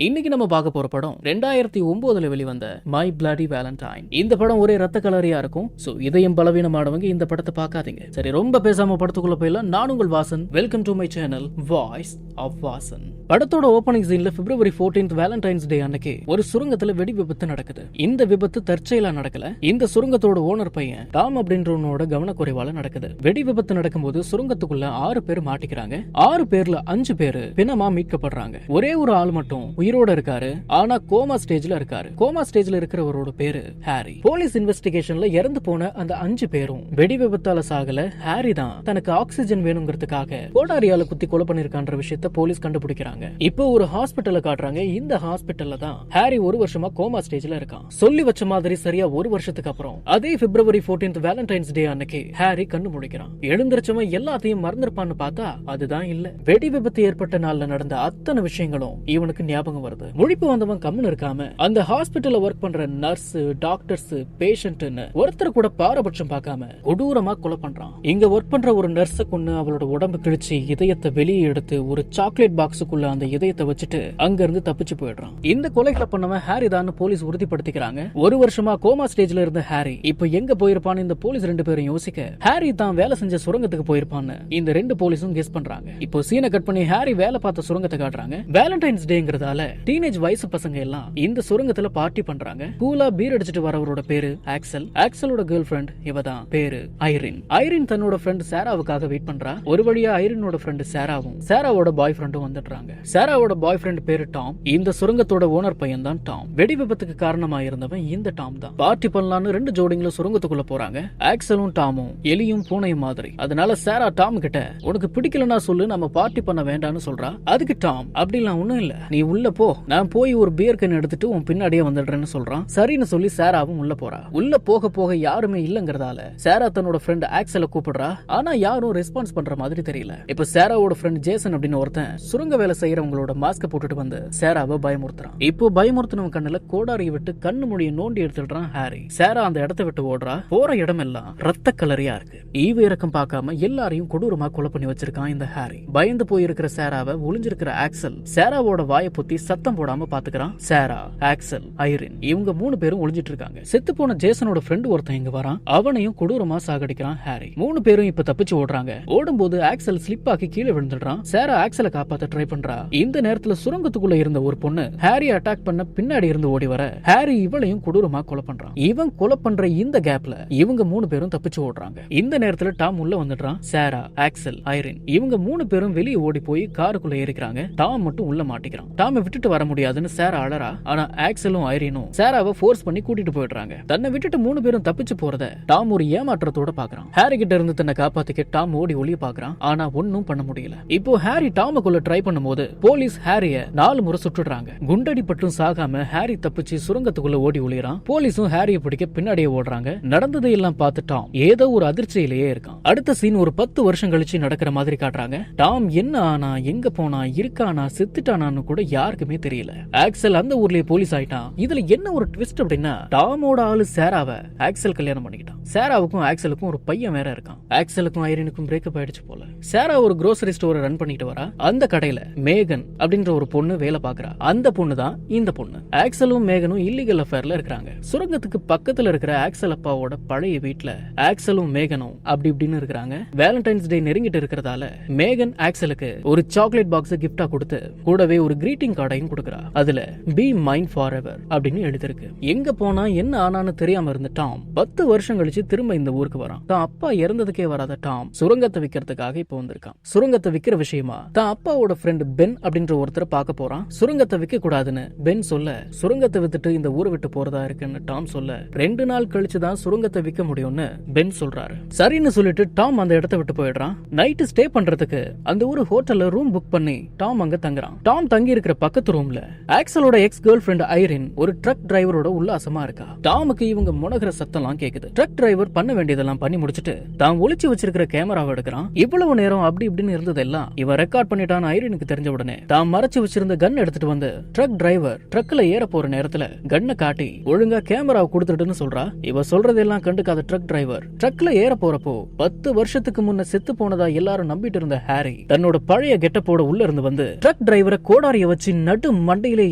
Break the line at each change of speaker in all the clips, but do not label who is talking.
இன்னைக்கு நம்ம பார்க்க போற படம் 2009 வெளிவந்த மை பிளடி வேலண்டைன். இந்த படம் ஒரே ரத்த கலரியா இருக்கும். சோ இதயம் பலவீனமானவங்க இந்த படத்தை பார்க்காதீங்க. சரி, ரொம்ப பேசாம படத்துக்குள்ள போயிடலாம். நான் உங்கள் Vasan. Welcome to my channel voice of Vasan. படத்தோட ஓபனிங் சீன்ல February 14th வேலண்டைன்ஸ் டே அன்னைக்கு ஒரு சுரங்கத்துல வெடி விபத்து நடக்குது. இந்த விபத்து தற்செயலா நடக்கல. இந்த சுரங்கத்தோட ஓனர் பையன் டாம் அப்படின்றவனோட கவனக்குறைவால நடக்குது. வெடி விபத்து நடக்கும்போது சுரங்கத்துக்குள்ள 6 பேர் மாட்டிக்கிறாங்க. 6 பேர்ல 5 பேரு பிணமா மீட்கப்படுறாங்க. ஒரே ஒரு ஆள் மட்டும் உயிரோட இருக்காரு. ஆனா கோமா ஸ்டேஜ்ல இருக்காரு. கோமா ஸ்டேஜ்ல இருக்கிறவரோட பேரு ஹாரி. போலீஸ் இன்வெஸ்டிகேஷன்ல இறந்து போன அந்த 5 பேரும் வெடி விபத்தால சாகல. ஹாரி தான் தனக்கு ஆக்சிஜன் வேணுங்கிறதுக்காக கோடாரியால குத்தி கொலை பண்ணிருக்கான்ற விஷயத்த போலீஸ் கண்டுபிடிக்கிறாங்க. இப்போ ஒரு ஹாஸ்பிட்டல்ல காட்டுறாங்க. இந்த ஹாஸ்பிட்டல்ல தான் ஹாரி 1 வருஷமா கோமா ஸ்டேஜ்ல இருக்கான். சொல்லி வச்ச மாதிரி சரியா 1 வருஷத்துக்கு அப்புறம் அதே February 14th வேலண்டைன்ஸ் டே அன்னைக்கு ஹாரி கண்ணு முழிக்கிறான். எழுந்திருச்சவன் எல்லாத்தையும் மறந்துருப்பான்னு பார்த்தா அதுதான் இல்ல. வெடி விபத்து ஏற்பட்ட நாள்ல நடந்த அத்தனை விஷயங்களும் இவனுக்கு ஞாபகம் வருது. முழிப்பு வந்தவன் கம்முன்னு இருக்காம அந்த ஹாஸ்பிட்டல்ல ஒர்க் பண்ற நர்ஸ், டாக்டர்ஸ், பேஷண்ட்னு ஒருத்தர் கூட பாரபட்சம் பார்க்காம கொடூரமா கொலை பண்றான். இங்க ஒர்க் பண்ற ஒரு நர்ஸ கொன்னு அவளோட உடம்பு கிழிச்சு இதயத்தை வெளியே எடுத்து ஒரு சாக்லேட் பாக்ஸுக்குள்ள அந்த இதயத்தை வச்சுட்டு அங்க இருந்து தப்பிச்சு போயிடுறான். இந்த கொலைகளை பண்ணவன் ஹாரி தான் போலீஸ் உறுதிப்படுத்திக்கிறாங்க. 1 வருஷமா கோமா ஸ்டேஜ்ல இருந்த ஹாரி இப்ப எங்க போயிருப்பான்னு இந்த போலீஸ் 2 பேரும் யோசிக்க, ஹாரி தான் வேலை செஞ்ச சுரங்கத்துக்கு போயிருப்பான்னு இந்த 2 போலீஸும் கெஸ் பண்றாங்க. இப்போ சீனை கட் பண்ணி ஹாரி வேலை பார்த்த சுரங்கத்தை காட்டுறாங்க. வேலண்டைன்ஸ் டேங்கிறதால டீனேஜ் வயசு பசங்க எல்லாம் இந்த சுரங்கத்துல பார்ட்டி பண்றாங்க. கூலா பீர் அடிச்சிட்டு வரவரோட பேரு ஆக்சல். ஆக்சலோட கேர்ள் ஃபிரெண்ட் இவதான், பேரு ஐரின். ஐரின் தன்னோட ஃப்ரெண்ட் சாராவுக்காக வெயிட் பண்றா. ஒரு வழியா ஐரினோட ஃப்ரெண்ட் சாராவும் சாராவோட பாய் ஃப்ரெண்டும் வந்துடுறாங்க. சாராவோட பாய் ஃப்ரெண்ட் பேரு டாம். இந்த சுரங்கத்தோட ஓனர் பையன் தான் டாம். வெடி விபத்துக்கு காரணமா இருந்தவன் இந்த டாம் தான். பார்ட்டி பண்ணலான்னு 2 ஜோடிங்களும் சுரங்கத்துக்குள்ள போறாங்க. ஆக்சலும் டாமும் எலியும் பூனையும் மாதிரி. அதனால சாரா டாம் கிட்ட உனக்கு பிடிக்கலன்னா சொல்லு, நம்ம பார்ட்டி பண்ண வேண்டாம்னு சொல்றா. அதுக்கு டாம் அப்படிலாம் ஒண்ணும் இல்ல, நீ உள்ள போ, நான் போய் ஒரு பியர் கேன் எடுத்துட்டு உன் பின்னாடியே வந்துடுறேன்னு சொல்றான். சரின்னு சொல்லி சாராவும் உள்ள போறா. உள்ள போக போக யாருமே இல்லங்கிறதால சாரா தன்னோட ஃப்ரெண்ட் ஆக்சல கூப்பிடுறா. ஆனா யாரும் ரெஸ்பான்ஸ் பண்ற மாதிரி தெரியல. இப்ப சாராவோட ஃப்ரெண்ட் ஜேசன் அப்படின்னு ஒருத்தன் சுரங்க வேலை செய்யறவங்களோட மாஸ்க போட்டுட்டு வந்து சாராவை பயமுறுத்துறான். இப்போ பயமுறுத்தினவன் கண்ணுல கோடாரியை விட்டு கண்ணு முடிய நோண்டி எடுத்துடுறான் ஹாரி. சாரா அந்த இடத்தை விட்டு ஓடுறா. போற இடமெல்லாம் ரத்த கலரியா இருக்கு. ஈவு இறக்கம் பார்க்காம எல்லாரையும் கொடூரமா கொலை பண்ணி வச்சிருக்கான் இந்த ஹாரி. பயந்து போயிருக்கிற சாராவை ஒளிஞ்சிருக்கிற ஆக்சல் சாராவோட வாயை பொத்தி சத்தம் போடாம பாத்துக்கிறான். சாரா, ஆக்சல், ஐரின் இவங்க 3 பேரும் ஒளிஞ்சிட்டு இருக்காங்க. செத்து போன ஜேசனோட ஃப்ரெண்ட் ஒருத்தன் இங்க வரான். அவனையும் கொடூரமா சாகடிக்கிறான் ஹாரி. 3 பேரும் இப்ப தப்பிச்சு ஓடுறாங்க. ஓடும்போது ஆக்சல் ஸ்லிப் ஆகி கீழே விழுந்துடுறான். சாரா ஆக்சலை காப்பாத்த ட்ரை பண்றா. இந்த நேரத்துல சுரங்கத்துக்குள்ள இருந்த ஒரு பொண்ணு ஹாரி அட்டாக் பண்ண பின்னாடி இருந்து ஓடி வர ஹாரி இவளையும் கொடூரமா கொலை பண்றான். இவன் கொலை பண்ற இந்த கேப்ல இவங்க 3 பேரும் தப்பிச்சு ஓடுறாங்க. இந்த நேரத்துல டாம் உள்ள வந்துடுறான். சாரா, ஆக்சல், ஐரின் இவங்க 3 பேரும் வெளியே ஓடி போய் காருக்குள்ள ஏறிக்கிறாங்க. டாம் மட்டும் உள்ள மாட்டிக்கிறான். டாமை விட்டுட்டு வர முடியாதுன்னு சாரா அழறா. ஆனா ஆக்சலும் ஐரினும் சாராவை ஃபோர்ஸ் பண்ணி கூட்டிட்டு போயிடுறாங்க. தன்னை விட்டுட்டு 3 பேரும் தப்பிச்சு போறத டாம் ஒரு ஏமாற்றத்தோட பாக்குறான். ஹாரி கிட்ட இருந்து தன்னை காப்பாத்திக்க டாம் ஓடி ஒளிய பாக்குறான். ஆனா ஒன்னும் பண்ண முடியல. இப்போ ஹாரி டாமுக்குள்ள ட்ரை பண்ணும்போது போலீஸ் ஹாரிய 4 முறை சுட்டுடுறாங்க. குண்டடி பட்டும் சாகாம ஹாரி தப்பிச்சு சுரங்கத்துக்குள்ள ஓடி ஒளியறான். போலீஸும் ஹாரிய பிடிக்க பின்னாடியே ஓடுறாங்க. நடந்ததை எல்லாம் பார்த்து டாம் ஏதோ ஒரு அதிர்ச்சியிலேயே இருக்கான். அடுத்த சீன் ஒரு 10 வருஷம் கழிச்சு நடக்கிற மாதிரி காட்டுறாங்க. டாம் என்ன ஆனா, எங்க போனா, இருக்கானா, செத்துட்டானான்னு கூட யாருக்குமே தெரியல. ஆக்சல் அந்த ஊர்லயே போலீஸ் ஆயிட்டான். இதுல என்ன ஒரு ட்விஸ்ட் அப்படின்னா, டாமோட ஆளு சாராவை ஆக்சல் கல்யாணம் பண்ணிக்கிட்டான். சாராவுக்கும் ஆக்சலுக்கும் ஒரு பையன் வேற இருக்கான். ஆக்சலுக்கும் ஐரினுக்கும் பிரேக்கப் ஆயிடுச்சு போல. சாரா ஒரு grocery ஸ்டோரை ரன் பண்ணிட்டு வரா. அந்த கடையில மேகன் அப்படின்ற ஒரு பொண்ணு வேலை பாக்குறா. அந்த பொண்ணு தான் இந்த பொண்ணு. ஆக்சலும் மேகனும் இல்லீகல் அஃபேர்ல இருக்காங்க. சுரங்கத்துக்கு பக்கத்துல இருக்கிற ஆக்சல் அப்பாவோட பழைய வீட்டுல ஆக்சலும் மேகனும் அப்படி இப்படின்னு இருக்காங்க. வேலண்டைன்ஸ் டே நெருங்கிட்டு இருக்கிறதால மேகன் ஆக்சலுக்கு ஒரு சாக்லேட் பாக்ஸ் கிஃப்டா கொடுத்து கூடவே ஒரு கிரீட்டிங் கார்டையும் கொடுக்கறா. அதுல பி மைன் ஃபார் எவர் அப்படின்னு எழுதிருக்கு. எங்க போனா என்ன ஆனான்னு தெரியாம இருந்த டாம் 10 வருஷம் கழிச்சு திரும்ப இந்த ஊருக்கு வரான். தான் அப்பா இறந்ததுக்கே வராத டாம் சுரங்கத்தை விக்கிறதுக்காக இப்ப வந்திருக்கான். சுரங்கத்தை விக்கிற விஷயமா தான் அப்பாவோட ஃப்ரெண்ட் பென் அப்படின்ற ஒருத்தரை பார்க்க போறான். சுரங்கத்தை விற்க கூடாதுன்னு பென் சொல்ல, சுரங்கத்தை வித்துட்டு இந்த ஊரை விட்டு போறதா இருக்குன்னு டாம் சொல்ல, 2 நாள் கழிச்சுதான் சுரங்கத்தை விற்க முடியும்னு பென் சொல்றாரு. சரின்னு சொல்லிட்டு டாம் அந்த இடத்தை விட்டு போயிடுறான். நைட்டு ஸ்டே பண்றதுக்கு அந்த ஒரு ஹோட்டல்ல ரூம் புக் பண்ணி டாம் அங்க தங்குறான். டாம் தங்கி இருக்கிற பக்கத்து ரூம்ல ஆக்சலோட எக்ஸ் கேர்ள் ஃபிரெண்ட் ஐரின் ஒரு ட்ரக் டிரைவரோட உல்லாசமா இருக்கா. டாமுக்கு இவங்க முனகிற சத்தம்லாம் கேக்குது. ட்ரக் டிரைவர் பண்ண வேண்டியதெல்லாம் பண்ணி முடிச்சிட்டு தான் ஒளிச்சு வச்சிருக்கிற கேமராவை எடுக்கிறான். இவ்வளவு நேரம் அப்படி இப்படின்னு இருந்ததெல்லாம் இவன் ரெக்கார்ட் பண்ணிட்டான். ஐரினுக்கு தெரிஞ்ச உடனே தான் மறைச்சு வச்சிருந்த கன் எடுத்துட்டு வந்து ட்ரக் டிரைவர் ட்ரக்ல ஏற போற நேரத்துல கண்ணை காட்டி ஒழுங்கா கேமராவை கொடுத்துட்டுன்னு சொல்றா. இவ சொல்றதெல்லாம் கண்டுக்காத ட்ரக் டிரைவர் ட்ரக்ல ஏற போறப்போ 10 வருஷத்துக்கு முன்ன செத்து போனதா எல்லாரும் நம்பிட்டு இருந்த ஹாரி தன்னோட பழைய கெட்டப்போட உள்ள இருந்து வந்து ட்ரக் டிரைவரை கோடாரிய வச்சு நடு மண்டையிலே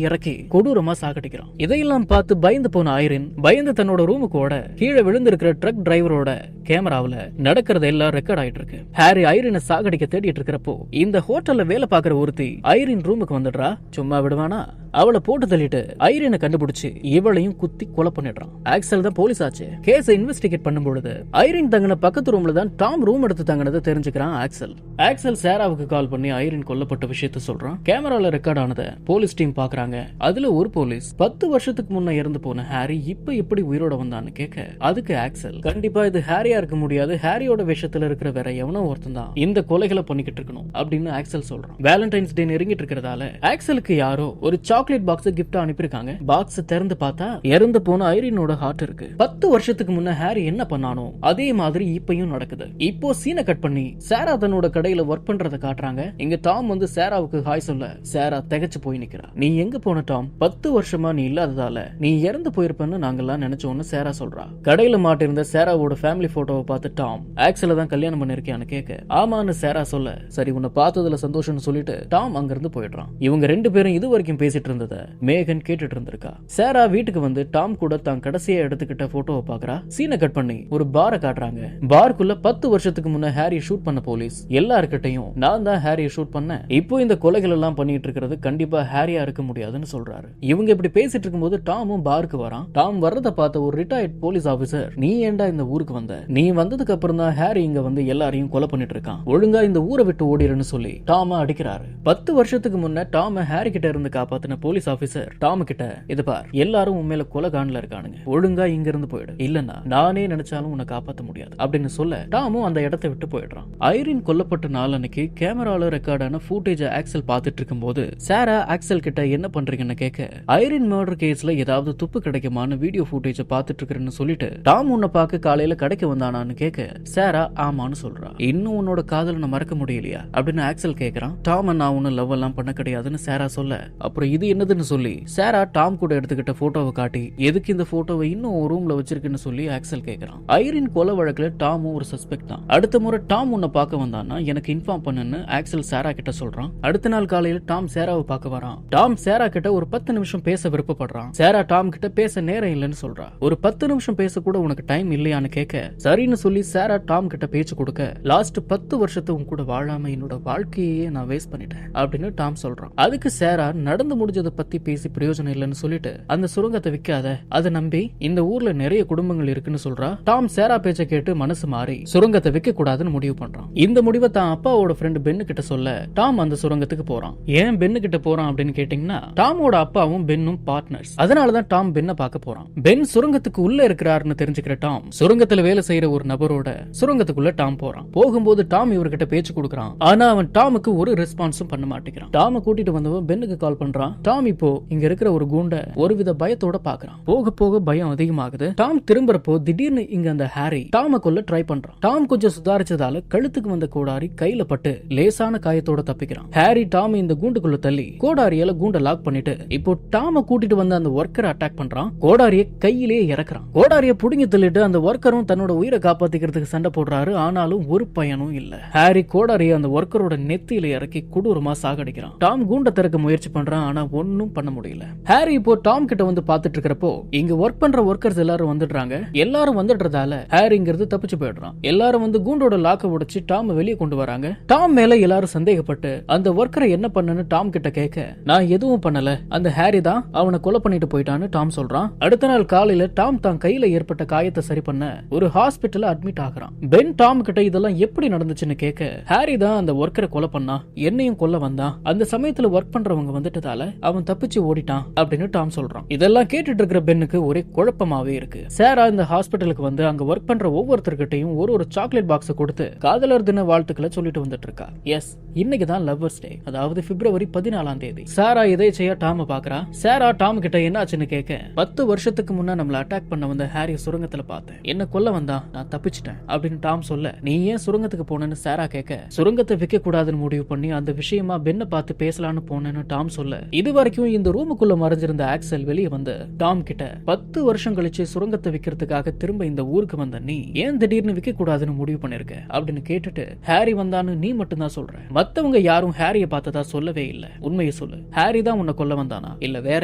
இறக்கி கொடூரமா சாகடிக்கிறான். இதையெல்லாம் பார்த்து பயந்து போன ஐரின் பயந்து தன்னோட ரூமுக்கு ஓட கீழே விழுந்திருக்கிற ட்ரக் டிரைவரோட கேமராவுல நடக்கிறது எல்லாம் ரெக்கார்ட் ஆயிட்டு இருக்கு. ஹாரி ஐரினை சாகடிக்க தேடிட்டு இருக்கிறப்போ இந்த ஹோட்டல்ல வேலை பார்க்கிற ஒருத்தி ஐரின் ரூமுக்கு வந்துடுறா. சும்மா விடுவானா? அவளை போட்டு தள்ளிட்டு ஐரினை கண்டுபிடிச்சு இவளையும் குத்தி கொலை பண்ணிடுறான். ஆக்சல் தான் போலீஸ் ஆச்சு. கேஸை இன்வெஸ்டிகேட் பண்ணும் பொழுது ஐரின் தங்கின பக்கத்து ரூம்ல தான் டாம் ரூம் எடுத்து தங்கினதை தெரிஞ்சுக்கிறான் ஆக்சல். ஆக்சல் சாராவுக்கு கால் பண்ணி ஐரின் கொல்லப்பட்ட விஷயத்த சொல்றான். கேமரால ரெக்கார்ட் ஆனதை போலீஸ் டீம் பாக்குறாங்க. அதுல ஒரு போலீஸ் 10 வருஷத்துக்கு முன்ன இறந்து போன ஹாரி இப்ப எப்படி உயிரோட வந்தான்னு கேட்க அதுக்கு ஆக்சல் கண்டிப்பா இது ஹாரியா இருக்க முடியாது, ஹாரியோட விஷயத்துல இருக்கிற வேற எவனோ ஒருத்தன் தான் இந்த கொலைகளை பண்ணிக்கிட்டு இருக்கணும் அப்படின்னு ஆக்சல் சொல்றான். வேலண்டைன்ஸ் டே நெருங்கிட்டு இருக்கிறதால ஆக்சலுக்கு யாரோ ஒரு சாக்லேட் பாக்ஸ் கிஃப்ட் அனுப்பியிருக்காங்க. பாக்ஸ் திறந்து பார்த்தா இறந்து போன ஐரினோட ஹார்ட் இருக்கு. 10 வருஷத்துக்கு முன்ன ஹாரி என்ன பண்ணானோ அதே மாதிரி இப்பயும் நடக்குது. இப்போ சீனை கட் பண்ணி சாரா தன்னோட கடையில ஒர்க் பண்றத காட்டுறாங்க. இங்க டாம் வந்து சாராவுக்கு ஹாய் சொல்ல சாரா திகைச்சு போய் நிக்கிறா. நீ எங்க போன டாம்? 10 வருஷமா நீ இல்லாததால நீ இறந்து போயிருப்பன்னு நாங்கெல்லாம் நினைச்சோன்னு சாரா சொல்றா. கடையில மாட்டிருந்த சாராவோட ஃபேமிலி போட்டோவை பார்த்து டாம் ஆக்சல தான் கல்யாணம் பண்ணிருக்கியான்னு கேட்க ஆமான்னு சாரா சொல்ல சரி உன்னை பார்த்ததுல சந்தோஷம்னு சொல்லிட்டு டாம் அங்கிருந்து போயிடுறான். இவங்க 2 பேரும் இது வரைக்கும் பேசிட்டு இருந்தத மேகன் கேட்டுட்டு இருந்திருக்கா. சாரா வீட்டுக்கு வந்து டாம் கூட தான் கடைசியா எடுத்துக்கிட்ட போட்டோவை பாக்குறா. சீனை கட் பண்ணி ஒரு பாரை காட்டுறாங்க. பார்க்குள்ள 10 வருஷத்துக்கு முன்ன ஹாரி ஷூட் பண்ண போலீஸ் எல்லார்கிட்டையும் நான் தான் ஹாரியை ஷூட் பண்ணேன், இப்போ இந்த கொலைகள் எல்லாம் பண்ணிட்டு இருக்கிறது கண்டிப்பா ஹாரியா இருக்க முடியாதுன்னு சொல்றாரு. இவங்க இப்படி பேசிட்டு இருக்கும்போது டாமும் பாருக்கு வரான். டாம் வர்றத பார்த்த ஒரு ரிட்டையர்ட் போலீஸ் ஆபீசர் நீ ஏண்டா இந்த ஊருக்கு வந்த? நீ வந்ததுக்கு அப்புறம் தான் ஹாரி இங்க வந்து எல்லாரையும் கொலை பண்ணிட்டு இருக்கான், ஒழுங்கா இந்த ஊரை விட்டு ஓடிடுன்னு சொல்லி டாம அடிக்கிறாரு. 10 வருஷத்துக்கு முன்ன டாம ஹாரி கிட்ட இருந்து காப்பாத்தின போலீஸ் ஆபீசர் டாம் கிட்ட இது பார் எல்லாரும் உண்மையில கொலை காணல இருக்கானுங்க, ஒழுங்கா இங்க இருந்து போயிடு, இல்லன்னா நானே நினைச்சாலும் உன்னை காப்பாத்த முடியாது அப்படின்னு சொல்ல டாமும் அந்த இடத்தை விட்டு போயிடுறான். ஐரின் கொல்லப்பட்ட நாள் அன்னைக்கு கேமரால ரெக்கார்டான ஃபுட்டேஜ் ஆக்சல் பார்த்துட்டு இருக்கும்போது சாரா ஆக்சல் கிட்ட என்ன பண்றீங்கன்னு கேட்க ஐரின் மர்டர் கேஸ்ல ஏதாவது துப்பு கிடைக்குமான்னு வீடியோ ஃபுட்டேஜ் பார்த்துட்டு இருக்கிறேன்னு சொல்லிட்டு டாம் உன்னை பார்க்க காலையில கடைக்கு வந்தானான்னு கேட்க சாரா ஆமான்னு சொல்றா. இன்னும் உன்னோட காதலை நான் மறக்க முடியலையா அப்படின்னு ஆக்சல் கேட்கறான். டாம் நான் ஒன்னும் லவ் எல்லாம் பண்ண கிடையாதுன்னு சாரா சொல்ல அப்புறம் இது என்னதுன்னு சொல்லி சாரா டாம் கூட எடுத்துக்கிட்ட போட்டோவை காட்டி எதுக்கு இந்த போட்டோவை இன்னும் ஒரு ரூம்ல வச்சிருக்குன்னு சொல்லி ஆக்சல் கேட்கறான். ஐரின் கொலை வழக்குல டாமும் ஒரு சஸ்பெக்ட் தான். அடுத்த முறை டாம் உன்னை பார்க்க வந்தான்னா எனக்கு இன்ஃபார்ம் பண்ணுன்னு ஆக்சல் சாரா கிட்ட சொல்றான். அடுத்த நாள் காலையில டாம் சாராவை பார்க்க வரான். டாம் சாரா கிட்ட ஒரு 10 நிமிஷம் பேச விருப்பப்படுறான். சாரா டாம் கிட்ட பேச நேரம் இல்லைன்னு சொல்றா. ஒரு 10 நிமிஷம் பேச கூட உனக்கு டைம் இல்லையான்னு கேட்க சரின்னு சொல்லி சாரா டாம் கிட்ட பேச்சு கொடுக்க லாஸ்ட் 10 வருஷத்தை உன் கூட வாழாம என்னோட வாழ்க்கையே நான் வேஸ்ட் பண்ணிட்டேன் அப்படின்னு டாம் சொல்றான். அதுக்கு சாரா நடந்து முடிஞ்சதை பத்தி பேசி பிரயோஜனம் இல்லைன்னு சொல்லிட்டு அந்த சுரங்கத்தை விற்காத, அதை நம்பி இந்த ஊர்ல நிறைய குடும்பங்கள் இருக்குன்னு சொல்றா. டாம் சாரா பேச்ச கேட்டு மனசு மாறி சுரங்கத்தை விற்க கூடாதுன்னு முடிவு பண்றான். இந்த முடிவை தான் அப்பாவோட ஃப்ரெண்ட் பென்னு கிட்ட சொல்ல டாம் அந்த சுரங்கத்துக்கு போறான். ஏன் பென்னு கிட்ட போறான் அப்படின்னு கேட்டீங்கன்னா டாமோட அப்பாவும் பென்னும் பார்ட்னர்ஸ், அதனாலதான் டாம் பென்னை பார்க்க போறான். பென் சுரங்கத்துக்கு உள்ள இருக்கிறாருன்னு தெரிஞ்சுக்கிற டாம் சுரங்கத்துல வேலை செய்யற ஒரு நபரோட சுரங்கத்துக்குள்ள டாம் போறான். போகும்போது டாம் இவர்கிட்ட பேச்சு கொடுக்கறான். ஆனா அவன் டாமுக்கு ஒரு ரெஸ்பான்ஸும் பண்ண மாட்டேங்கிறான். டாம கூட்டிட்டு வந்தவன் பென்னுக்கு கால் பண்றான். டாம் இப்போ இங்க இருக்கிற ஒரு குண்ட ஒருவித பயத்தோட பாக்குறான். போக போக பயம் அதிகமாகுது. டாம் திரும்புறப்போ திடீர்னு இங்க அந்த ஹாரி டாம கொல்ல ட்ரை பண்றான். டாம் கொஞ்சம் சுதாரிச்சதால கழுத்துக்கு வந்த கோடாரி கையில பட்டு லேசான காயத்தோட தப்பிக்கிறான். ஹாரி டாம் இந்த கூண்டுக்குள்ள தள்ளி கோடாரியால கூண்ட லாக் பண்ணிட்டு இப்போ டாம கூட்டிட்டு வந்த அந்த ஒர்க்கரை அட்டாக் பண்றான். கோடாரிய கையிலேயே இறக்குறான். கோடாரிய புடுங்கி தள்ளிட்டு அந்த ஒர்க்கரும் தன்னோட உயிரை காப்பாத்திக்கிறதுக்கு சண்டை போடுறாரு. ஆனாலும் ஒரு பயனும் இல்ல. ஹாரி கோடாரிய அந்த ஒர்க்கரோட நெத்தியில இறக்கி கொடூரமா சாகடிக்கிறான். டாம் கூண்ட திறக்க முயற்சி பண்றான். ஆனா ஒன்னும் பண்ண முடியல. ஹாரி இப்போ டாம் கிட்ட வந்து பாத்துட்டு இருக்கிறப்போ இங்க ஒர்க் பண்ற ஒர்க்கர்ஸ் எல்லாரும் வந்துடுறாங்க. எல்லாரும் வந்துடுறதால ஹாரிங்கிறது தப்பிச்சு போயிடுறான். எல்லாரும் வந்து கூண்டோட லாக்க உடைச்சு டாம் வெளியே கொண்டு வராங்க. டாம் மேல எல்லாரும் சந்தேகப்பட்டு அந்த ஒர்க்கரை என்ன பண்ணனு டாம் கிட்ட கேட்க நான் எதுவும் பண்ணல, அந்த ஹாரி தான் அவனை கொலை பண்ணிட்டு போயிட்டான்னு டாம் சொல்றான். அடுத்த நாள் காலையில டாம் தான் கையில ஏற்பட்ட காயத்தை சரி பண்ண ஒரு ஹாஸ்பிட்டல்ல அட்மிட் ஆகுறான். பென் டாம் கிட்ட இதெல்லாம் எப்படி நடந்துச்சுன்னு கேட்க ஹாரி தான் அந்த ஒர்க்கரை கொலை பண்ணா, என்னையும் கொல்ல வந்தான், அந்த சமயத்துல ஒர்க் பண்றவங்க வந்துட்டதால அவன் தப்பிச்சு ஓடிட்டான் அப்படின்னு டாம் சொல்றான். இதெல்லாம் கேட்டுட்டு இருக்கிற பென்னுக்கு ஒரே குழப்பமாவே இருக்கு. சாரா இந்த ஹாஸ்பிட்டலுக்கு வந்து அங்க ஒர்க் பண்ற ஒவ்வொருத்தர்கிட்டையும் ஒரு சாக்லேட் பாக்ஸ் கொடுத்து காதலர் தின வாழ்த்துக்களை சொல்லிட்டு வந்துட்டு இருக்கா. எஸ், இன்னைக்கு தான் லவ்வர்ஸ் டே, அதாவது பிப்ரவரி 14ஆம் தேதி. சாரா எதேச்சையா டாம பாக்குறா. சாரா டாம் கிட்ட என்ன ஆச்சுன்னு கேட்க 10 வருஷத்துக்கு முன்ன நம்மள அட்டாக் பண்ண வந்த ஹாரி சுரங்கத்துல பார்த்தேன், என்ன கொல்ல வந்தா நான் தப்பிச்சிட்டேன் அப்படின்னு டாம் சொல்ல நீ ஏன் சுரங்கத்துக்கு போனேன்னு சாரா கேட்க சுரங்கத்தை விற்க கூடாதுன்னு முடிவு பண்ணி அந்த விஷயமா பென்னை பார்த்து பேசலான்னு போனேன்னு டாம் சொல்ல இது வரைக்கும் இந்த ரூமுக்குள்ள மறைஞ்சிருந்த ஆக்சல் வெளியே வந்து டாம் கிட்ட 10 வருஷம் கழிச்சு சுரங்கத்தை விக்கிறதுக்காக திரும்ப இந்த ஊருக்கு வந்த நீ ஏன் திடீர்னு விற்க கூடாதுன்னு முடிவு பண்ணிருக்க அப்படின்னு கேட்டுட்டு ஹாரி வந்தான்னு நீ மட்டும் தான் சொல்ற, மத்தவங்க யாரும் ஹாரிய பார்த்ததா சொல்லவே இல்ல, உண்மையை சொல்லு, ஹாரி தான் உன்னை கொல்ல வந்தானா இல்ல வேற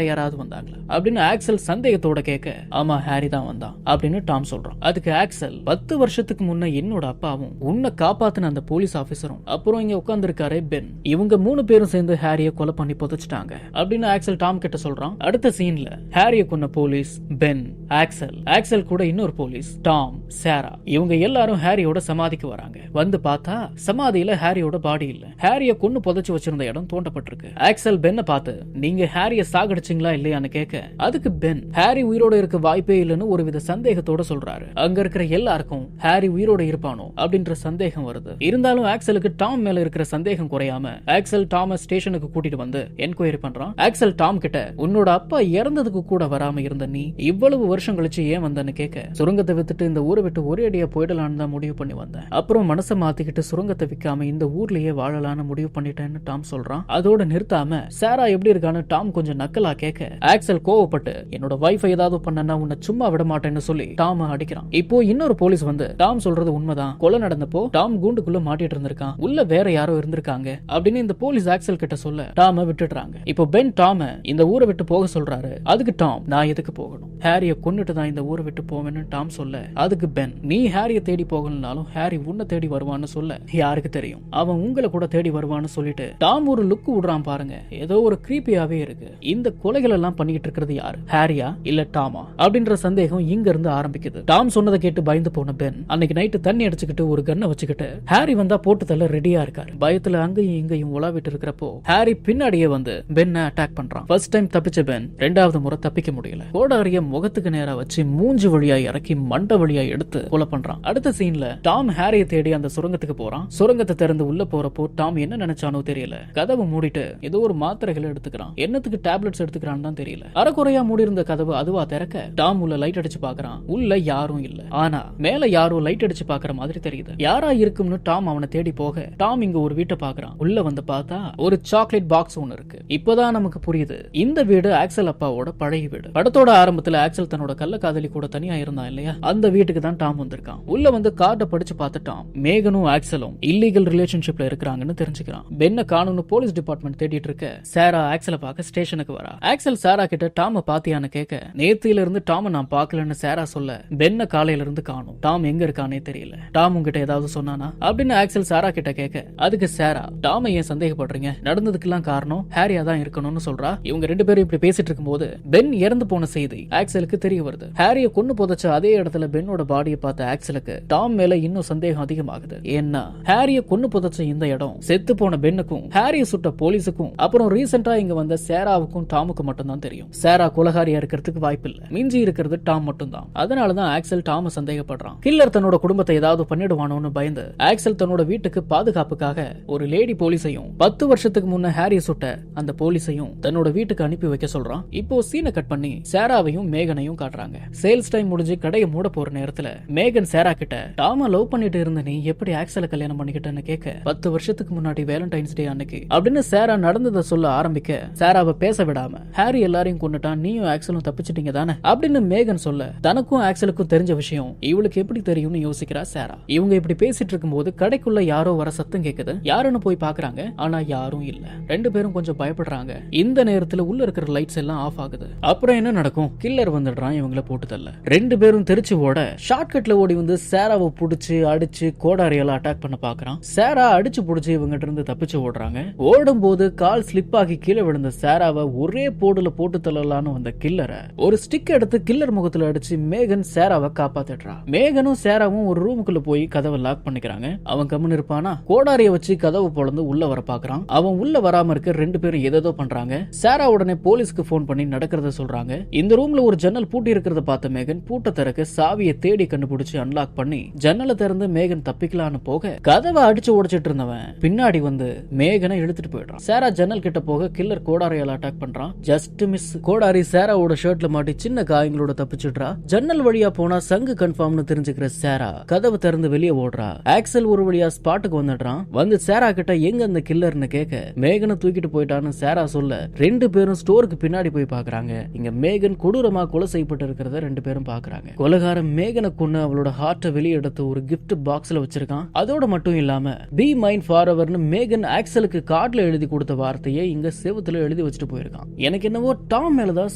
யாராவது வந்தாங்களா அப்படின்னு ஆக்சல் சந்தேகத்தோட கேட்க ஆமா ஹாரி தான் வந்தான் அப்படின்னு டாம் சொல்றான். அதுக்கு ஆக்சல் 10 வருஷத்துக்கு முன்ன என்னோட அப்பாவும் உன்னை காப்பாத்தின அந்த போலீஸ் ஆபீசரும் அப்புறம் இங்க உட்கார்ந்திருக்காரே பென், இவங்க 3 பேரும் சேர்ந்து ஹாரிய கொலை பண்ணி புதைச்சிட்டாங்க அப்படின்னு ஆக்சல் டாம் கிட்ட சொல்றான். அடுத்த சீன்ல ஹாரிய கொன்ன போலீஸ் பென், ஆக்சல் கூட இன்னொரு போலீஸ் டாம், சாரா இவங்க எல்லாரும் ஹாரியோட சமாதிக்கு வராங்க. வந்து பார்த்தா சமாதியில ஹாரியோட பாடி இல்ல, ஹாரிய கொன்னு புதைச்சு வச்சிருந்த இடம் தோண்டப்பட்டிருக்கு. ஆக்சல் பென்னை பார்த்து நீங்க ஹாரிய சாகடிச்சிங்களா இல்லையான்னு கேட்க அதுக்கு பென் ஹாரி உயிரோட இருக்க வாய்ப்பே இல்லைன்னு ஒருவித சந்தேகத்தோட சொல்றாரு. அங்க இருக்கிற எல்லாருக்கும் ஹாரி உயிரோட இருப்பானோ அப்படின்ற சந்தேகம் வருது. இருந்தாலும் ஆக்சலுக்கு டாம் மேல இருக்கிற சந்தேகம் குறையாம ஆக்சல் டாம ஸ்டேஷனுக்கு கூட்டிட்டு வந்து என்கொயரி பண்றான். ஆக்சல் டாம் கிட்ட உன்னோட அப்பா இறந்ததுக்கு கூட வராம இருந்த நீ இவ்வளவு வருஷம் கழிச்சு ஏன் வந்தன்னு கேட்க சுரங்கத்தை வித்துட்டு இந்த ஊரை விட்டு ஒரே அடியா போயிடலான்னு தான் முடிவு பண்ணி வந்தேன், அப்புறம் மனசை மாத்திக்கிட்டு சுரங்கத்தை விற்காம இந்த ஊர்லயே வாழலான்னு முடிவு பண்ணிட்டேன்னு டாம் சொல்றான். அதோட நிறுத்தாம சாரா எப்படி இருக்கான்னு டாம் கொஞ்சம் நக்கலா கேட்க ஆக்சல் கோவப்பட்டு என்னோட வைஃபை ஏதாவது பண்ணனா உன்னை சும்மா விட மாட்டேன்னு சொல்லி டாம் அடிக்கிறான். இப்போ இன்னொரு போலீஸ் வந்து டாம் சொல்றது உண்மைதான், கொலை நடந்தப்போ டாம் கூண்டுக்குள்ள மாட்டிட்டு இருந்திருக்கான், உள்ள வேற யாரோ இருந்திருக்காங்க அப்படின்னு இந்த போலீஸ் ஆக்சல் கிட்ட சொல்ல டாம விட்டுடுறாங்க. இப்போ பென் டாம இந்த ஊரை விட்டு போக சொல்றாரு. அதுக்கு டாம் நான் எதுக்கு போகணும், ஹாரிய கொன்னுட்டு தான் இந்த ஊரை விட்டு போவேன்னு டாம் சொல்ல அதுக்கு பென் நீ ஹாரிய தேடி போகலனாலும் ஹாரி உன்னை தேடி வருவான்னு சொல்ல யாருக்கு தெரியும் அவன் உங்களை கூட தேடி வருவான்னு சொல்லிட்டு டாம் ஒரு லுக் விடுறான் பாருங்க, ஏதோ ஒரு கிரீப்பியாவே இருக்கு. இந்த கொலைகள் எல்லாம் பண்ணிட்டு இருக்கிறது யாரு, ஹாரியா இல்ல டாமா அப்படின்ற சந்தேகம் இங்க இருந்து ஆரம்பிக்குது. டாம் சொன்னதை கேட்டு பயந்து போன பென் அன்னைக்கு நைட்டு தண்ணி அடிச்சுக்கிட்டு ஒரு கண்ணை வச்சுக்கிட்டு ஹாரி வந்தா போட்டு தள்ள ரெடியா இருக்காரு. பயத்துல அங்கேயும் இங்கேயும் உலாவிட்டு இருக்கிறப்போ ஹாரி பின்னாடியே வந்து பென்னை அட்டாக் பண்றான். ஃபர்ஸ்ட் டைம் தப்பிச்ச பென் ரெண்டாவது முறை தப்பிக்க முடியல. கோடாரிய முகத்துக்கு நேரா வச்சு மூஞ்சி வழியா இறக்கி மண்ட வழியா எடுத்து கொலை பண்றான். அடுத்த சீன்ல டாம் ஹாரிய தேடி அந்த சுரங்கத்துக்கு போறான். சுரங்கத்தை திறந்து உள்ள போறப்போ டாம் என்ன நினைச்சானோ தெரியல, கதவை மூடிட்டு ஏதோ ஒரு மாத்திரைகளை எடுத்துக்கிறான். என்னத்துக்கு டேப்லெட்ஸ் எடுத்துக்கிறான்னு தான் தெரியல. அரைக்குறையா மூடி இருந்த கதவு அதுவா திறக்க டாம் உள்ள லைட் அடிச்சு பாக்குறான். உள்ள யாரும் இல்ல, ஆனா மேல யாரும் லைட் அடிச்சு பாக்குற மாதிரி தெரியுது. யாரா இருக்கும்னு டாம் அவனை தேடி போக டாம் இங்க ஒரு வீட்டை பாக்குறான். உள்ள வந்து பார்த்தா ஒரு சாக்லேட் பாக்ஸ் ஒன்னு இருக்கு. இப்பதான் நமக்கு புரியுது இந்த வீடு ஆக்சல் அப்பாவோட பழைய வீடு. படத்தோட ஆரம்பத்துல ஆக்சல் தன்னோட கள்ள காதலி கூட தனியா இருந்தான் இல்லையா, அந்த வீட்டுக்கு தான் டாம் வந்திருக்கான். உள்ள வந்து கார்டை படிச்சு பார்த்துட்டான். மேகனும் ஆக்சலும் இல்லீகல் ரிலேஷன்ஷிப்ல இருக்கிறாங்கன்னு தெரிஞ்சுக்கிறான். பென்ன காணும்னு போலீஸ் டிபார்ட்மெண்ட் தேடிட்டு இருக்க சாரா ஆக்சலை பார்க்க ஸ்டேஷனுக்கு வரா. ஆக்சல் சாரா கிட்ட டாம பாத்தியான்னு கேட்க நேத்தில இருந்து டாம நான் பாக்கலன்னு சாரா சொல்ல பென்ன காலையில இருந்து காணும், டாம் எங்க இருக்கானே தெரியல, டாம் உங்ககிட்ட ஏதாவது சொன்னானா அப்படின்னு ஆக்சல் சாரா கிட்ட கேட்க அதுக்கு சாரா டாம ஏன் சந்தேகப்படுறீங்க, நடந்ததுக்கெல்லாம் காரணம் ஹாரியா தான் இருக்கணும்னு சொல்றா. இவங்க 2 பேரும் இப்படி பேசிட்டு இருக்கும்போது பென் இறந்து போன செய்தி ஆக்சலுக்கு தெரிய வருது. ஹாரிய கொன்னு புதைச்ச அதே இடத்துல பென்னோட பாடியை பார்த்த ஆக்சலுக்கு டாம் மேல இன்னும் சந்தேகம் அதிகமாகுது. ஏன்னா ஹாரிய கொன்னு புதைச்ச இந்த இடம் செத்து போன பென்னுக்கும் ஹாரிய சுட்ட போலீஸுக்கும் அப்புறம் ரீசெண்டா இங்க வந்த சாராவுக்கும் டாமுக்கும் மட்டும் தான் தெரியும். சாரா கொலகாரியா இருக்கிறதுக்கு வாய்ப்பு இல்ல, மிஞ்சி இருக்கிறது டாம் மட்டும் தான். அதனாலதான் ஆக்சல் டாம சந்தேகப்படுறான். கில்லர் தன்னோட குடும்பத்தை ஏதாவது பண்ணிடுவானோன்னு பயந்து ஆக்சல் தன்னோட வீட்டுக்கு பாதுகாப்புக்காக ஒரு லேடி போலீஸையும் 10 வருஷத்துக்கு முன்ன ஹாரிய சுட்ட அந்த போலீஸையும் தன்னோட வீட்டுக்கு அனுப்பி வைக்க சொல்றான். இப்போ சீனை கட் பண்ணி சாராவையும் மேகனையும் காட்டுறாங்க. சேல்ஸ் டைம் முடிஞ்சு கடையை மூட போற நேரத்துல மேகன் சாரா கிட்ட டாம லவ் பண்ணிட்டு இருந்த நீ எப்படி ஆக்சல கல்யாணம் பண்ணிக்கிட்டன்னு கேட்க 10 வருஷத்துக்கு முன்னாடி வேலண்டைன்ஸ் டே அன்னைக்கு அப்படின்னு சாரா நடந்ததை சொல்ல ஆரம்பிக்க சாராவை பேச விடாம ஹாரி எல்லாரையும் கொண்டுட்டான், நீயும் ஆக்சலும் தப்பிச்சிட்டீங்க தானே அப்படின்னு மேகன் சொல்ல தனக்கும் ஆக்சலுக்கும் தெரிஞ்ச விஷயம் இவளுக்கு எப்படி தெரியும்னு யோசிக்கிறா சாரா. இவங்க இப்படி பேசிட்டு இருக்கும்போது கடைக்குள்ள யாரோ வர சத்தம் கேக்குது. யாருன்னு போய் பாக்குறாங்க, ஆனா யாரும் இல்ல. 2 பேரும் கொஞ்சம் பயப்படுறாங்க. இந்த நேரத்துல உள்ள இருக்கிற லைட்ஸ் எல்லாம் ஆஃப் ஆகுது. அப்புறம் என்ன நடக்கும், கில்லர் வந்துடுறான் இவங்கள போட்டு தள்ள. 2 பேரும் தெரிச்சு ஓட ஷார்ட்கட்ல ஓடி வந்து சாராவை புடிச்சு அடிச்சு கோடாரியால அட்டாக் பண்ண பாக்குறான். சாரா அடிச்சு புடிச்சு இவங்கிட்ட இருந்து தப்பிச்சு ஓடுறாங்க. ஓடும் போது கால் ஸ்லிப் ஆகி கீழே விழுந்த சாராவை ஒரே போடுல போட்டு தள்ளலான்னு வந்த கில்லரை ஒரு ஸ்டிக் எடுத்து கில்லர் முகத்துல அடிச்சு மேகன் சாராவை காப்பாத்திடுறா. மேகனும் சாராவும் ஒரு ரூமுக்குள்ள போய் கதவை லாக் பண்ணிக்கிறாங்க. அவன் கம்முன்னு இருப்பானா, கோடாரிய வச்சு கதவு பொளந்து உள்ள வர பாக்குறான். அவன் உள்ள வராம இருக்க 2 பேரும் ஏதோ பண்றாங்க. சாரா உடனே போலீஸ்க்கு போன் பண்ணி நடக்கிறத சொல்றாங்க. இந்த ரூம்ல ஒரு ஜன்னல் பூட்டி இருக்கிறத பார்த்த மேகன் பூட்ட திறக்க சாவியை தேடி கண்டுபிடிச்சு அன்லாக் பண்ணி ஜன்னலை திறந்து மேகன் தப்பிக்கலான்னு போக கதவை அடிச்சு உடைச்சிட்டு இருந்தவன் பின்னாடி வந்து மேகனை இழுத்துட்டு போயிடுறான். சாரா ஜன்னல் கிட்ட போக கில்லர் கோடாரியால அட்டாக் பண்றான். Just miss. கோடாரி சாராவோட ஷர்ட்ல மாட்டி சின்ன காயங்களோட தப்பிச்சுடுறா. ஜன்னல் வழியா போனா சங்கு கன்ஃபார்ம்னு தெரிஞ்சுக்கிற சாரா கதவை திறந்து வெளியே ஓடுறா. ஆக்சல் ஒரு வழியா ஸ்பாட்டுக்கு வந்துடுறான். வந்து சாரா கிட்ட எங்க அந்த கில்லர்னு கேட்க மேகனை தூக்கிட்டு போயிட்டான்னு சாரா சொல்ல 2 பேரும் ஸ்டோருக்கு பின்னாடி போய் பாக்குறாங்க. இங்க மேகன் கொடூரமா கொலை செய்யப்பட்டு இருக்கிறத 2 பேரும் பாக்குறாங்க. கொலைகாரன் மேகனை கொண்டு அவளோட ஹார்ட்டை வெளியே எடுத்து ஒரு கிஃப்ட் பாக்ஸ்ல வச்சிருக்கான். அதோட மட்டும் இல்லாம பி மைண்ட் ஃபார் எவர்னு மேகன் ஆக்சலுக்கு கார்ட்ல எழுதி கொடுத்த வார்த்தையை இங்க செவுத்துல எழுதி வச்சுட்டு போயிருக்கான். எனக்கு என்னவோ டாம் மேலதான்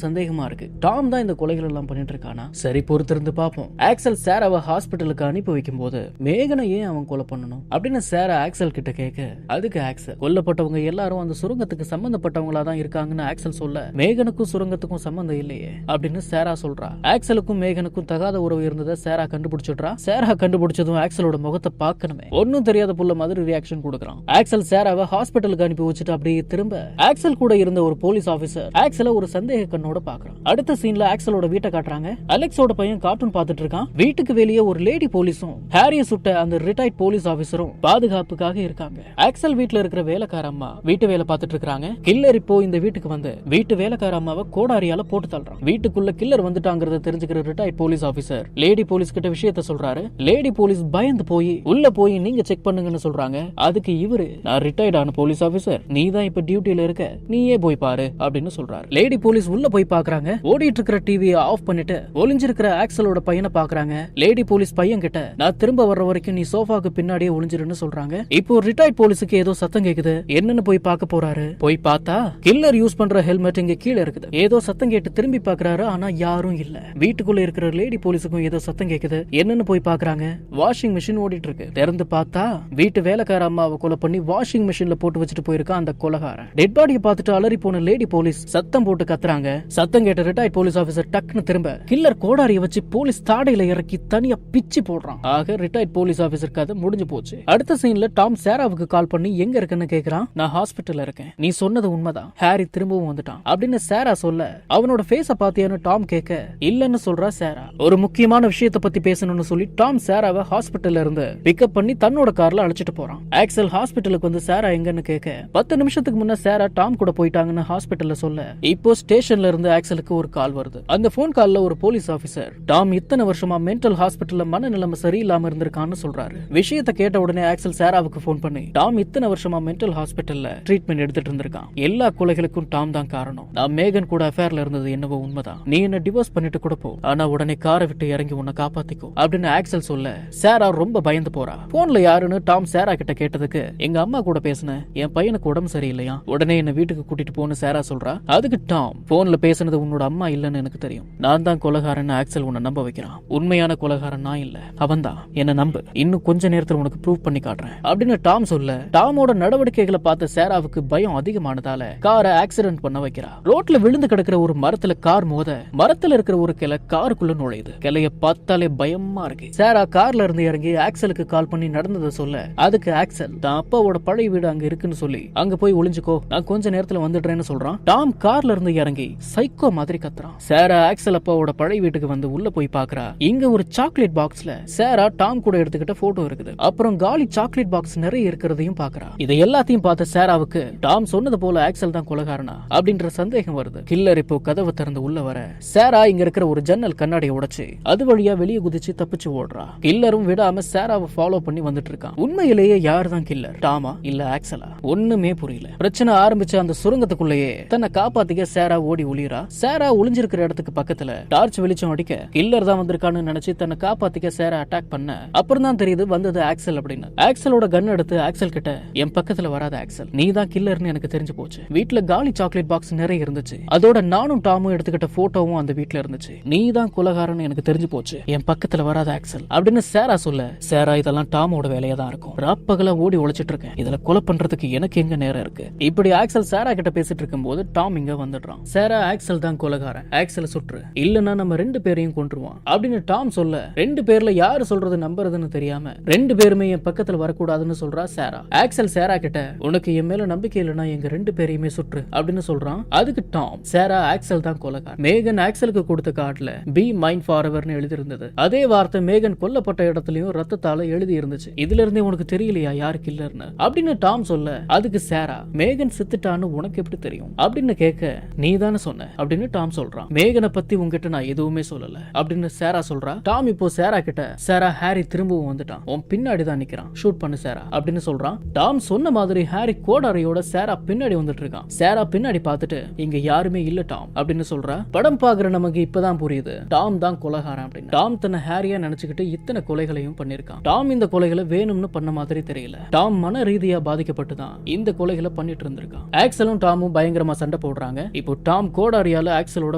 சந்தேகமா இருக்கு. டாம் தான் இந்த கொலைகள் எல்லாம் பண்ணிட்டு இருக்கானா? சரி, பொறுத்திருந்து பாப்போம். ஆக்சல் சாராவை ஹாஸ்பிட்டலுக்கு அனுப்பி வைக்கும் போது மேகனை ஏன் அவன் கொலை பண்ணணும் அப்படின்னு சாரா ஆக்சல் கிட்ட கேட்க, அதுக்கு ஆக்சல் கொல்லப்பட்டவங்க எல்லாரும் அந்த சுரங்கத்துக்கு சம்பந்தப்பட்டவங்களா தான் இருக்காங்கன்னு ஆக்சல் சொல்ல, மேகனுக்கும் சுரங்கத்துக்கும் சம்பந்தம் இல்லையே அப்படின்னு சாரா சொல்றா. ஆக்சலுக்கும் மேகனுக்கும் தகாத உறவு இருந்ததை சாரா கண்டுபிடிச்சிடுறா. சாரா கண்டுபிடிச்சதும் ஆக்சலோட முகத்தை பார்க்கணுமே, ஒன்னும் தெரியாத புள்ள மாதிரி ரியாக்ஷன் கொடுக்கறான். ஆக்சல் சாராவை ஹாஸ்பிட்டலுக்கு அனுப்பி வச்சுட்டு அப்படியே திரும்ப ஆக்சல் கூட இருந்த ஒரு போலீஸ் ஆபீசர் ஆக்சல ஒரு சந்தேக கண்ணோட பாக்குறான். அடுத்த சீன்ல ஆக்சலோட வீட்டை காட்டுறாங்க. அலெக்ஸோட பையன் கார்ட்டூன் பார்த்துட்டு இருக்கான். வீட்டுக்கு வெளியே ஒரு லேடி போலீஸும் ஹாரிய சுட்ட அந்த ரிட்டையர்ட் போலீஸ் ஆபீசரும் பாதுகாப்புக்காக இருக்காங்க. ஆக்சல் வீட்டுல இருக்கிற வேலைக்கார அம்மா வீட்டு வேலை பார்த்துட்டு இருக்காங்க. கில்லர் இப்போ இந்த வீட்டுக்கு வந்து வீட்டு வேலைக்கார அம்மாவை கோடாரியால போட்டு தள்ளுறான். வீட்டுக்குள்ள கில்லர் வந்துட்டாங்கறத தெரிஞ்சுக்கிற retired police officer lady police கிட்ட விஷயத்த சொல்றாரு. லேடி போலீஸ் பயந்து போய் உள்ள போய் நீங்க செக் பண்ணுங்கன்னு சொல்றாங்க. அதுக்கு இவரு, நான் ரிட்டையர்ட் ஆன போலீஸ் ஆபீசர், நீ தான் இப்ப டியூட்டில இருக்க, நீயே போய் பாரு அப்படின்னு சொல்றாரு. லேடி போலீஸ் உள்ள போய் பாக்குறாங்க. ஓடிட்டு இருக்கிற டிவியை ஆஃப் பண்ணிட்டு ஒளிஞ்சிருக்கிற ஆக்சலோட பையனை பாக்குறாங்க. லேடி போலீஸ் பையன் கிட்ட, நான் திரும்ப வர்ற வரைக்கும் நீ சோஃபாக்கு பின்னாடியே ஒளிஞ்சிருன்னு சொல்றாங்க. இப்போ ரிட்டையர்ட் போலீஸுக்கு ஏதோ சத்தம் கேக்குது. என்னன்னு போய் பார்க்க போறாரு. போய் பார்த்தா கில்லர் யூஸ் பண்ற ஹெல்மெட் இங்க கீழே இருக்குது. ஏதோ சத்தம் கேட்டு திரும்பி பாக்குறாரு. ஆனா யாரும் இல்ல. வீட்டுக்குள்ள இருக்கிற லேடி போலீஸுக்கும் ஏதோ சத்தம் கேக்குது. என்னன்னு போய் பாக்குறாங்க. வாஷிங் மிஷின் ஓடிட்டு இருக்கு. திறந்து பார்த்தா வீட்டு வேலைக்கார அம்மாவை கொலை பண்ணி வாஷிங் மிஷின்ல போட்டு வச்சுட்டு போயிருக்கான் அந்த கொலைகாரன். டெட் பாடியை பார்த்துட்டு அலறி போன லேடி போலீஸ் சத்தம் போட்டு கத்துறாங்க. சத்தம் கேட்ட ரிட்டையர்ட் போலீஸ் ஆபீசர் டக்குன்னு திரும்ப கில்லர் கோடாரியை வச்சு போலீஸ் தாடையில இறக்கி தனியா பிச்சு போடுறான். ஆக ரிட்டையர்ட் போலீஸ் ஆபீசர் கதை முடிஞ்சு போச்சு. அடுத்த சீன்ல டாம் சாராவுக்கு கால் பண்ணி எங்க இருக்குன்னு கேக்குறான். நான் ஹாஸ்பிட்டல்ல இருக்கேன், நீ சொன்னது உண்மைதான், ஹாரி திரும்பவும் வந்துட்டான் அப்படின்னு சாரா சொல்ல, அவனோட ஃபேஸ பாத்தியான்னு டாம் கேட்க, இல்லன்னு சொல்றா சாரா. ஒரு முக்கியமான விஷயத்தை பத்தி பேசணும்னு சொல்லி டாம் சாராவை ஹாஸ்பிட்டல்ல இருந்து பிக்கப் பண்ணி தன்னோட கார்ல அழைச்சிட்டு போறான். ஆக்சல் ஹாஸ்பிட்டலுக்கு வந்து சாரா எங்கன்னு கேட்க, 10 நிமிஷத்துக்கு முன்ன சாரா டாம் கூட போயிட்டாங்கன்னு ஹாஸ்பிட்டல்ல சொல்ல, இப்போ ஸ்டேஷன்ல இருந்து ஆக்சலுக்கு ஒரு கால் வருது. அந்த போன் கால்ல ஒரு போலீஸ் ஆபீசர் டாம் இத்தனை வருஷமா மென்டல் ஹாஸ்பிட்டல்ல மனநிலைமை சரியில்லாம இருந்திருக்கான்னு சொல்றாரு. விஷயத்தை கேட்ட உடனே ஆக்சல் சாராவுக்கு போன் பண்ணி, டாம் இத்தனை வருஷமா மென்டல் ஹாஸ்பிட்டல்ல ட்ரீட்மெண்ட் எடுத்துட்டு இருந்திருக்கான். எல்லா கொலைகளுக்கும் டாம் தான் காரணம். நான் மேகன் கூட அஃபேர்ல இருந்தது என்னவோ உண்மைதான். நீ என்ன டிவோர்ஸ் பண்ணிட்டு கூட போ, ஆனா உடனே காரை விட்டு இறங்கி உன்னை காப்பாத்திக்கோ அப்படின்னு ஆக்சல் சொல்ல, சாரா ரொம்ப பயந்து போறா. போன்ல யாருன்னு டாம் சாரா கிட்ட கேட்டதுக்கு, எங்க அம்மா கூட பேசின, என் பையனுக்கு உடம்பு சரியில்லையா, உடனே என்ன வீட்டுக்கு கூட்டிட்டு போன்னு சாரா சொல்றா. அதுக்கு டாம், போன்ல பேசினது உன்னோட அம்மா இல்லன்னு எனக்கு தெரியும், நான் தான் கொலைகாரன் ஆக்சல் உன்னை நம்ப வைக்கிறான். உண்மையான கொலைகாரன் நான் இல்ல, அவன் தான், என்ன நம்பு, இன்னும் கொஞ்ச நேரத்தில் உனக்கு ப்ரூவ் பண்ணி காட்டுறேன் அப்படின்னு டாம் சொல்ல, டாமோட நடவடிக்கைகளை பார்த்த சாராவுக்கு பயம் அதிகமானதால காரை ஆக்சிடென்ட் பண்ண வைக்கிறா. ரோட்ல விழுந்து கிடக்கிற ஒரு மரத்துல கார் மோத, மரத்துல இருக்கிற ஒரு கிளை காருக்குள்ள நுழையுது. கிளைய பார்த்தாலே பயமா இருக்கு. சாரா கார்ல இருந்து இறங்கி ஆக்சலுக்கு கால் பண்ணி நடந்ததை சொல்ல, அதுக்கு ஆக்சல் தான் அப்பாவோட பழைய வீடு அங்க இருக்குன்னு சொல்லி அங்க போய் ஒளிஞ்சுக்கோ, நான் கொஞ்ச நேரத்துல வந்துடுறேன்னு சொல்றான். டாம் கார்ல இருந்து இறங்கி சைக்கோ மாதிரி கத்துறான். சாரா ஆக்சல் அப்பாவோட பழைய வீட்டுக்கு வந்து உள்ள போய் பாக்குறா. இங்க ஒரு சாக்லேட் பாக்ஸ்ல சாரா டாம் கூட எடுத்துக்கிட்ட போட்டோ இருக்குது. அப்புறம் காலி சாக்லேட் பாக்ஸ் நிறைய இருக்கிறதையும் பாக்குறா. இதை எல்லாத்தையும் பார்த்த சாராவுக்கு டாம் சொன்னது போல ஆக்சல் தான் கொலைகாரனா அப்படின்ற சந்தேகம் வருது. கில்லர் இப்போ கதவை திறந்து உள்ள வர, சாரா இங்க இருக்கிற ஒரு ஜன்னல் கண்ணாடியை உடைச்சு அது வழியா வெளியே குதிச்சு தப்பிச்சு ஓடுறா. கில்லரும் விடாம சாராவை ஃபாலோ பண்ணி வந்துட்டு இருக்கான். உண்மையிலேயே யார் தான் கில்லர், டாமா இல்ல ஆக்சலா? ஒண்ணுமே புரியல. பிரச்சனை ஆரம்பிச்ச அந்த சுரங்கத்துக்குள்ளேயே தன்னை காப்பாத்திக்க சாரா ஓடி ஒளியறா. சாரா ஒளிஞ்சிருக்கிற இடத்துக்கு பக்கத்துல டார்ச் வெளிச்சம் அடிக்க, கில்லர் தான் வந்திருக்கான்னு நினைச்சு தன்னை காப்பாத்திக்க சாரா அட்டாக் பண்ண, அப்புறம் தான் தெரியுது வந்தது ஆக்சல் அப்படின்னு. ஆக்சலோட கன் எடுத்து ஆக்சல் கிட்ட, என் பக்கத்துல வராத ஆக்சல், நீ தான் கில்லர்னு எனக்கு தெரிஞ்சு போச்சு. வீட்டுல காலி சாக்லேட் பாக்ஸ் நிறைய இருந்துச்சு, அதோட நானும் டாமும் எடுத்துக்கிட்ட போட்டோவும் அந்த வீட்டுல இருந்துச்சு. நீ தான் கொலைகாரன்னு எனக்கு தெரிஞ்சு போச்சு, என் பக்கத்துல வராத ஆக்சல் அப்படின்னு சாரா சொல்ல, சாரா இதெல்லாம் டாமோட வேலையா தான் இருக்கும், ராப்பகலா ஓடி ஒழிச்சிட்டு இருக்கேன், இதுல கொலை பண்றதுக்கு எனக்கு எங்க நேரம் இருக்கு. இப்படி ஆக்சல் சாரா கிட்ட பேசிட்டு இருக்கும் போது டாம் இங்க வந்துடுறான். சாரா ஆக்சல் தான் கொலைகாரன், ஆக்சல் சுற்று, இல்லன்னா நம்ம 2 பேரையும் கொன்றுவான் அப்படின்னு டாம் சொல்ல, 2 பேர்ல யாரு சொல்றது நம்புறதுன்னு தெரியாம 2 பேருமே என் பக்கத்துல வரக்கூடாதுன்னு சொல்றா சாரா. ஆக்சல் சாரா கிட்ட, உனக்கு என் மேல நம்பிக்கை இல்லைன்னா எங்க 2 பேரையுமே சுற்று அப்படின்னு சொல்றான். அதுக்கு டாம், சாரா ஆக்சல் தான் கொலைகாரன். மேகன் ஆக்சலுக்கு கொடுத்த கார்டுல பி மைண்ட் ஃபார் எவர்னு எழுதி இருந்தது. அதே வார்த்தை மேகன் கொல்லப்பட்ட இடத்துலயும் ரத்தத்தால எழுதி இருந்துச்சு. இதுல இருந்தே உனக்கு தெரியலையா யாரு கில்லர்னு அப்படின்னு டாம் சொல்ல, அதுக்கு சாரா, மேகன் செத்துட்டான்னு உனக்கு எப்படி தெரியும் அப்படின்னு கேட்க, நீ தானே சொன்ன அப்படின்னு டாம் சொல்றான். மேகனை பத்தி உங்ககிட்ட நான் எதுவுமே சொல்லல அப்படின்னு சாரா சொல்றா. டாம் இப்போ சாரா கிட்ட, சாரா ஹாரி திரும்பவும் வந்துட்டான், உன் பின்னாடி தான் நிக்கிறான், ஷூட் பண்ணு சாரா அப்படின்னு சொல்றான். டாம் சொன்ன மாதிரி ஹாரி கோடாரியோட சாரா பின்னாடி வந்துட்டு இருக்கான். இருக்கான். சேரா பின்னாடி பார்த்துட்டு இங்க யாருமே இல்ல டாம் அப்படின்னு சொல்றா. படம் பாக்குற நமக்கு இப்பதான் புரியுது டாம் தான் கொலைகாரன் அப்படின்னு. டாம் தன்னை ஹாரியா நினைச்சுக்கிட்டு இத்தனை கொலைகளையும் பண்ணிருக்கான். டாம் இந்த கொலைகளை வேணும்னு பண்ண மாதிரி தெரியல. டாம் மன ரீதியா பாதிக்கப்பட்டு தான் இந்த கொலைகளை பண்ணிட்டு இருந்திருக்கான். ஆக்சலும் டாமும் பயங்கரமா சண்டை போடுறாங்க. இப்போ டாம் கோடாரியால ஆக்சலோட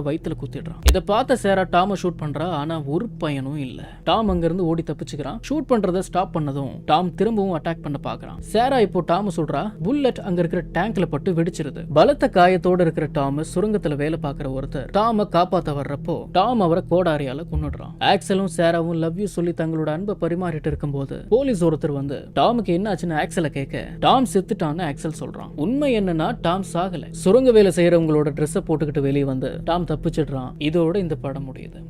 வயித்துல குத்திடுறான். இதை பார்த்த சேரா டாம ஷூட் பண்றா. ஆனா ஒரு பையனும் இல்ல. டாம் அங்க இருந்து ஓடி தப்பிச்சுக்கிறான். ஷூட் பண்றத ஸ்டாப் பண்ணதும் டாம் திரும்பவும் அட்டாக் பண்ண பாக்குறான். சேரா இப்போ டாம சொல்றா. புல்லட் அங்க இருக்கிற டேங்க்ல பட்டு வெடிச்சிருது. பலத்த காயத்தோட இருக்கிற டாம் சுரங்கத்துல வேலை பார்க்கிற ஒருத்தர் டாம காப்பாத்த வர்றப்போ டாம் அவரை கோடாரியால கொன்னுடுறான். ஆக்சலும் சேராவும் லவ் யூ சொல்லி தங்களோட அன்பை பரிமாறிட்டு இருக்கும்போது போலீஸ் ஒருத்தர் வந்து டாமுக்கு என்ன ஆச்சுன்னு ஆக்சலை கேட்க டாம் செத்துட்டான்னு ஆக்சல் சொல்றான். உண்மை என்னன்னா டாம் சாகல. சுரங்க வேலை செய்யறவங்களோட ட்ரெஸ் போட்டுக்கிட்டு வெளியே வந்து டாம் தப்பிச்சிடுறான். இதோட இந்த படம் முடியுது.